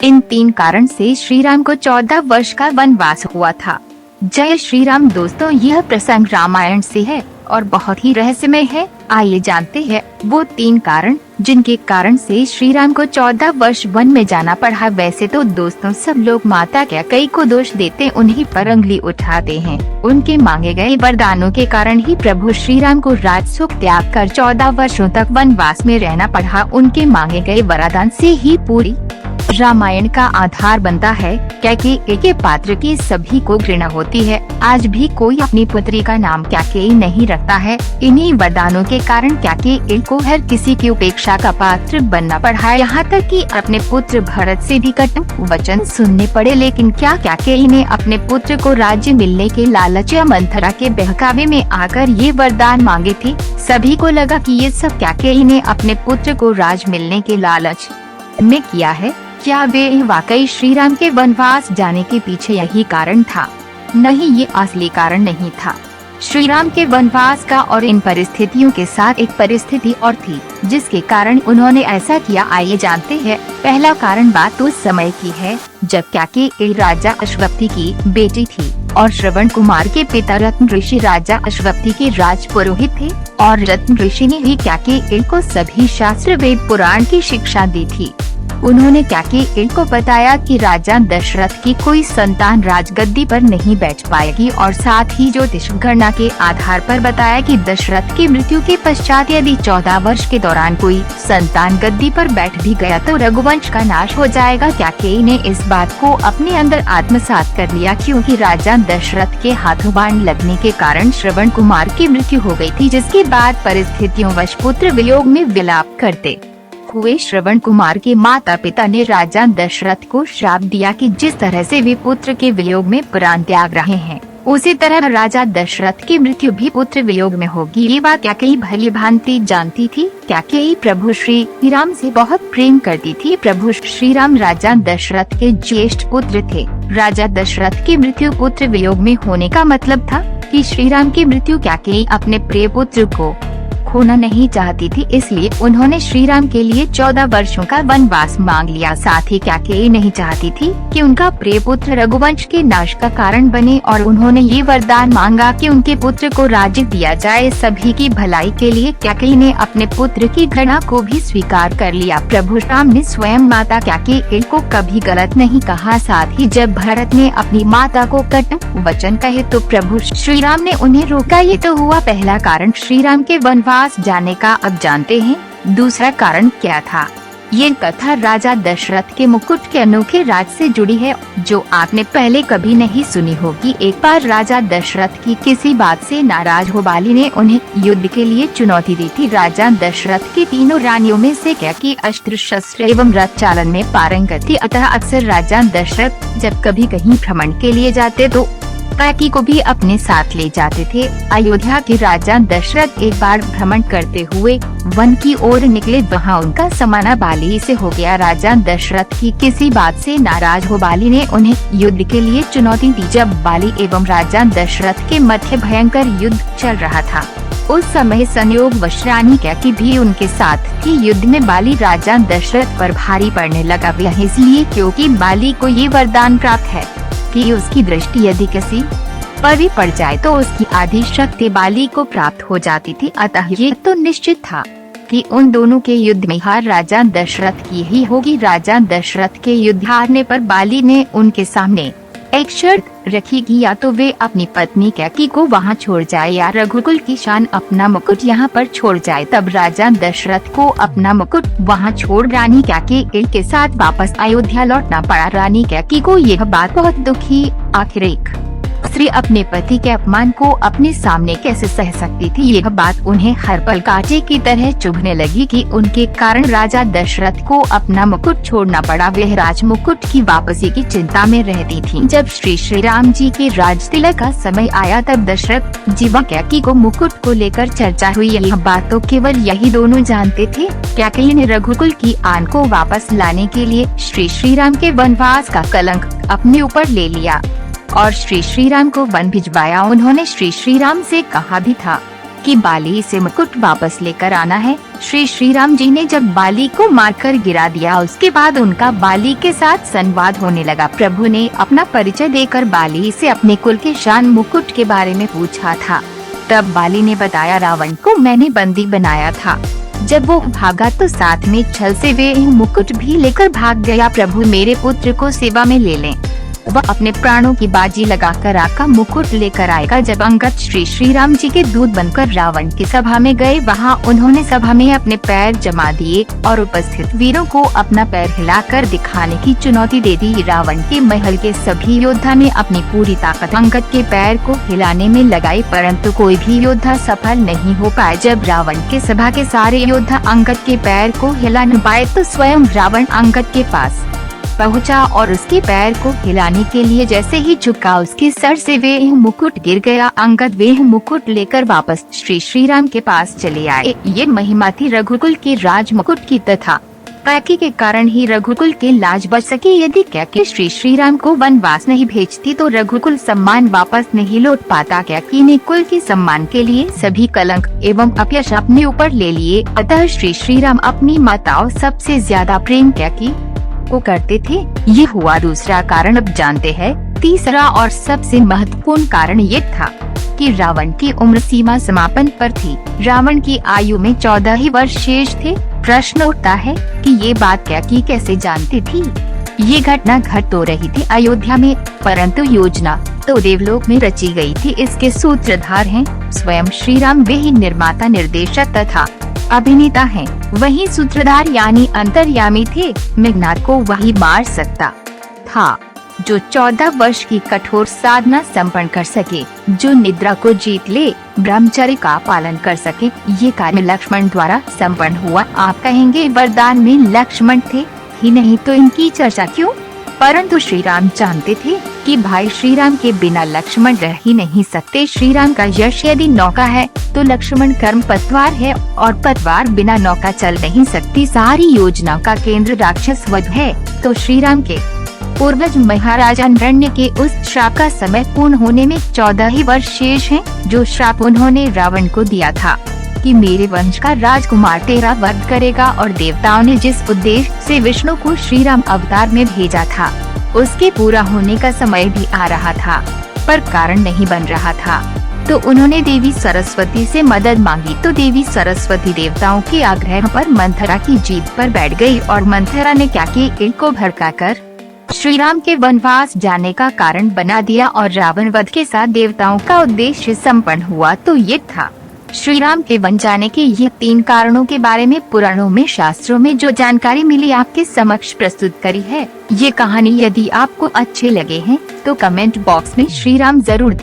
इन 3 कारण से श्री राम को 14 वर्ष का वनवास हुआ था। जय श्री राम दोस्तों, यह प्रसंग रामायण से है और बहुत ही रहस्यमय है। आइए जानते हैं वो 3 कारण जिनके कारण से श्री राम को 14 वर्ष वन में जाना पड़ा। वैसे तो दोस्तों सब लोग माता कैकेयी को दोष देते, उन्हीं पर उंगली उठाते हैं। उनके मांगे गए वरदानों के कारण ही प्रभु श्री राम को राजसुख त्याग कर 14 वर्षों तक वनवास में रहना पड़ा। उनके मांगे गए वरदान से ही पूरी रामायण का आधार बनता है। कैकेयी के पात्र की सभी को घृणा होती है। आज भी कोई अपनी पुत्री का नाम कैकेयी नहीं रखता है। इन्हीं वरदानों के कारण कैकेयी को हर किसी की उपेक्षा का पात्र बनना पड़ा। यहाँ तक कि अपने पुत्र भरत से भी कटु वचन सुनने पड़े। लेकिन क्या कैकेयी ने अपने पुत्र को राज्य मिलने के लालच या मंथरा के बहकावे में आकर ये वरदान मांगे थे? सभी को लगा कि ये सब कैकेयी ने अपने पुत्र को राज मिलने के लालच में किया है। क्या वे वाकई श्री राम के वनवास जाने के पीछे यही कारण था? नहीं, ये असली कारण नहीं था। श्री राम के वनवास का और इन परिस्थितियों के साथ एक परिस्थिति और थी जिसके कारण उन्होंने ऐसा किया। आइए जानते हैं। पहला कारण बात उस समय की है जब कैकेयी राजा अश्वत्थी की बेटी थी और श्रवण कुमार के पिता रत्न ऋषि राजा अश्वत्थी के राज पुरोहित थे। और रत्न ऋषि ने ही कैकेयी को सभी शास्त्र वेद पुराण की शिक्षा दी थी। उन्होंने कैकेयी को बताया कि राजा दशरथ की कोई संतान राजगद्दी पर नहीं बैठ पाएगी और साथ ही ज्योतिष गणना के आधार पर बताया कि दशरथ की मृत्यु के पश्चात यदि 14 वर्ष के दौरान कोई संतान गद्दी पर बैठ भी गया तो रघुवंश का नाश हो जाएगा। कैकेयी ने इस बात को अपने अंदर आत्मसात कर लिया क्योंकि राजा दशरथ के हाथों बाण लगने के कारण श्रवण कुमार की मृत्यु हो गई थी, जिसके बाद परिस्थितियों वश पुत्र वियोग में विलाप करते हुए श्रवण कुमार के माता पिता ने राजा दशरथ को श्राप दिया कि जिस तरह से वे पुत्र के वियोग में प्राण त्याग रहे हैं उसी तरह राजा दशरथ की मृत्यु भी पुत्र वियोग में होगी। ये बात कैकेयी भली भांति जानती थी। कैकेयी प्रभु श्री राम से बहुत प्रेम करती थी। प्रभु श्री राम राजा दशरथ के ज्येष्ठ पुत्र थे। राजा दशरथ की मृत्यु पुत्र वियोग में होने का मतलब था कि श्री राम की मृत्यु कैकेयी अपने प्रिय पुत्र को खोना नहीं चाहती थी, इसलिए उन्होंने श्री राम के लिए 14 वर्षों का वनवास मांग लिया। साथ ही कैकेयी नहीं चाहती थी कि उनका प्रिय पुत्र रघुवंश के नाश का कारण बने और उन्होंने ये वरदान मांगा कि उनके पुत्र को राज्य दिया जाए। सभी की भलाई के लिए कैकेयी ने अपने पुत्र की घृणा को भी स्वीकार कर लिया। प्रभु राम ने स्वयं माता कैकेयी को कभी गलत नहीं कहा। साथ ही जब भरत ने अपनी माता को कटु वचन कहे तो प्रभु श्री राम ने उन्हें रोका। ये तो हुआ पहला कारण श्री राम के वनवास जाने का। अब जानते हैं दूसरा कारण क्या था। ये कथा राजा दशरथ के मुकुट के अनोखे राज से जुड़ी है जो आपने पहले कभी नहीं सुनी होगी। एक बार राजा दशरथ की किसी बात से नाराज हो बाली ने उन्हें युद्ध के लिए चुनौती दी थी। राजा दशरथ की तीनों रानियों में से कैकेयी अस्त्र शस्त्र एवं रथ चालन में पारंगत थी, अतः अक्सर राजा दशरथ जब कभी कहीं भ्रमण के लिए जाते तो कैकेयी को भी अपने साथ ले जाते थे। अयोध्या के राजा दशरथ एक बार भ्रमण करते हुए वन की ओर निकले, वहाँ उनका समाना बाली से हो गया। राजा दशरथ की किसी बात से नाराज हो बाली ने उन्हें युद्ध के लिए चुनौती दी। जब बाली एवं राजा दशरथ के मध्य भयंकर युद्ध चल रहा था उस समय संयोगवश रानी कैकेयी भी उनके साथ थी। युद्ध में बाली राजा दशरथ पर भारी पड़ने लगा। वह इसलिए क्योंकि बाली को ये वरदान प्राप्त है कि उसकी दृष्टि यदि किसी पर भी पड़ जाए तो उसकी आधी शक्ति बाली को प्राप्त हो जाती थी। अतः ये तो निश्चित था कि उन दोनों के युद्ध में हार राजा दशरथ की ही होगी। राजा दशरथ के युद्ध हारने पर बाली ने उनके सामने एक शर्त रखी कि या तो वे अपनी पत्नी कैकेयी को वहां छोड़ जाए या रघुकुल की शान अपना मुकुट यहाँ पर छोड़ जाए। तब राजा दशरथ को अपना मुकुट वहां छोड़ रानी कैकेयी के साथ वापस अयोध्या लौटना पड़ा। रानी कैकेयी को यह बात बहुत दुखी। आखिर एक स्त्री अपने पति के अपमान को अपने सामने कैसे सह सकती थी। यह बात उन्हें हर पल कांटे की तरह चुभने लगी कि उनके कारण राजा दशरथ को अपना मुकुट छोड़ना पड़ा। वह राज मुकुट की वापसी की चिंता में रहती थी। जब श्री राम जी के राज तिलक का समय आया तब दशरथ जी व कैकेयी को मुकुट को लेकर चर्चा हुई। यह बात तो केवल यही दोनों जानते थे। कैकेयी ने रघुकुल की आन को वापस लाने के लिए श्री राम के वनवास का कलंक अपने ऊपर ले लिया और श्री राम को वन भिजवाया। उन्होंने श्री राम से कहा भी था कि बाली से मुकुट वापस लेकर आना है। श्री राम जी ने जब बाली को मारकर गिरा दिया, उसके बाद उनका बाली के साथ संवाद होने लगा। प्रभु ने अपना परिचय देकर बाली से अपने कुल के शान मुकुट के बारे में पूछा था। तब बाली ने बताया, रावण को मैंने बंदी बनाया था। जब वो भागा तो साथ में छल से वे मुकुट भी लेकर भाग गया। प्रभु मेरे पुत्र को सेवा में ले लें, वह अपने प्राणों की बाजी लगाकर आका मुकुट लेकर आएगा। जब अंगद श्री राम जी के दूत बनकर रावण की सभा में गए, वहाँ उन्होंने सभा में अपने पैर जमा दिए और उपस्थित वीरों को अपना पैर हिलाकर दिखाने की चुनौती दे दी। रावण के महल के सभी योद्धा ने अपनी पूरी ताकत अंगद के पैर को हिलाने में लगाई, परंतु कोई भी योद्धा सफल नहीं हो पाया। जब रावण के सभा के सारे योद्धा अंगद के पैर को हिला न पाए तो स्वयं रावण अंगद के पास पहुंचा और उसके पैर को हिलाने के लिए जैसे ही झुका, उसके सर से वे मुकुट गिर गया। अंगद वे मुकुट लेकर वापस श्री राम के पास चले आए। ये महिमा थी रघुकुल के राज मुकुट की, तथा कैकेयी के कारण ही रघुकुल के लाज बच सके। यदि कैकेयी श्री राम को वनवास नहीं भेजती तो रघुकुल सम्मान वापस नहीं लौट पाता। कैकेयी ने कुल के सम्मान के लिए सभी कलंक एवं अपयश अपने ऊपर ले लिए, अतः श्री राम अपनी माताओं सबसे ज्यादा प्रेम कैकेयी को करते थे। ये हुआ दूसरा कारण। अब जानते हैं तीसरा और सबसे महत्वपूर्ण कारण ये था कि रावण की उम्र सीमा समापन पर थी। रावण की आयु में 14 ही वर्ष शेष थे। प्रश्न उठता है कि ये बात कैकेयी कैसे जानती थी। ये घटना घट तो रही थी अयोध्या में, परंतु योजना तो देवलोक में रची गई थी। इसके सूत्रधार हैं स्वयं श्री राम। वे ही निर्माता, निर्देशक तथा अभिनेता हैं। वही सूत्रधार यानी अंतर्यामी थे। मेघनाद को वही मार सकता था जो 14 वर्ष की कठोर साधना संपन्न कर सके, जो निद्रा को जीत ले, ब्रह्मचर्य का पालन कर सके। ये कार्य लक्ष्मण द्वारा संपन्न हुआ। आप कहेंगे वरदान में लक्ष्मण थे ही नहीं तो इनकी चर्चा क्यों? परंतु श्री राम जानते थे कि भाई श्री राम के बिना लक्ष्मण रह ही नहीं सकते। श्री राम का यश यदि नौका है तो लक्ष्मण कर्म पतवार है और पतवार बिना नौका चल नहीं सकती। सारी योजना का केंद्र राक्षस वध है। तो श्री राम के पूर्वज महाराजा हिरण्य के उस श्राप का समय पूर्ण होने में 14 ही वर्ष शेष हैं, जो श्राप उन्होंने रावण को दिया था कि मेरे वंश का राजकुमार तेरा वध करेगा। और देवताओं ने जिस उद्देश्य से विष्णु को श्री राम अवतार में भेजा था, उसके पूरा होने का समय भी आ रहा था, पर कारण नहीं बन रहा था। तो उन्होंने देवी सरस्वती से मदद मांगी। तो देवी सरस्वती देवताओं के आग्रह पर मंथरा की जीत पर बैठ गई और मंथरा ने कैकेयी को भड़काकर श्री राम के वनवास जाने का कारण बना दिया और रावण वध के साथ देवताओं का उद्देश्य संपन्न हुआ। तो ये था श्री राम के वन जाने के ये 3 कारणों के बारे में पुराणों में, शास्त्रों में जो जानकारी मिली आपके समक्ष प्रस्तुत करी है। ये कहानी यदि आपको अच्छे लगे हैं तो कमेंट बॉक्स में श्री राम जरूर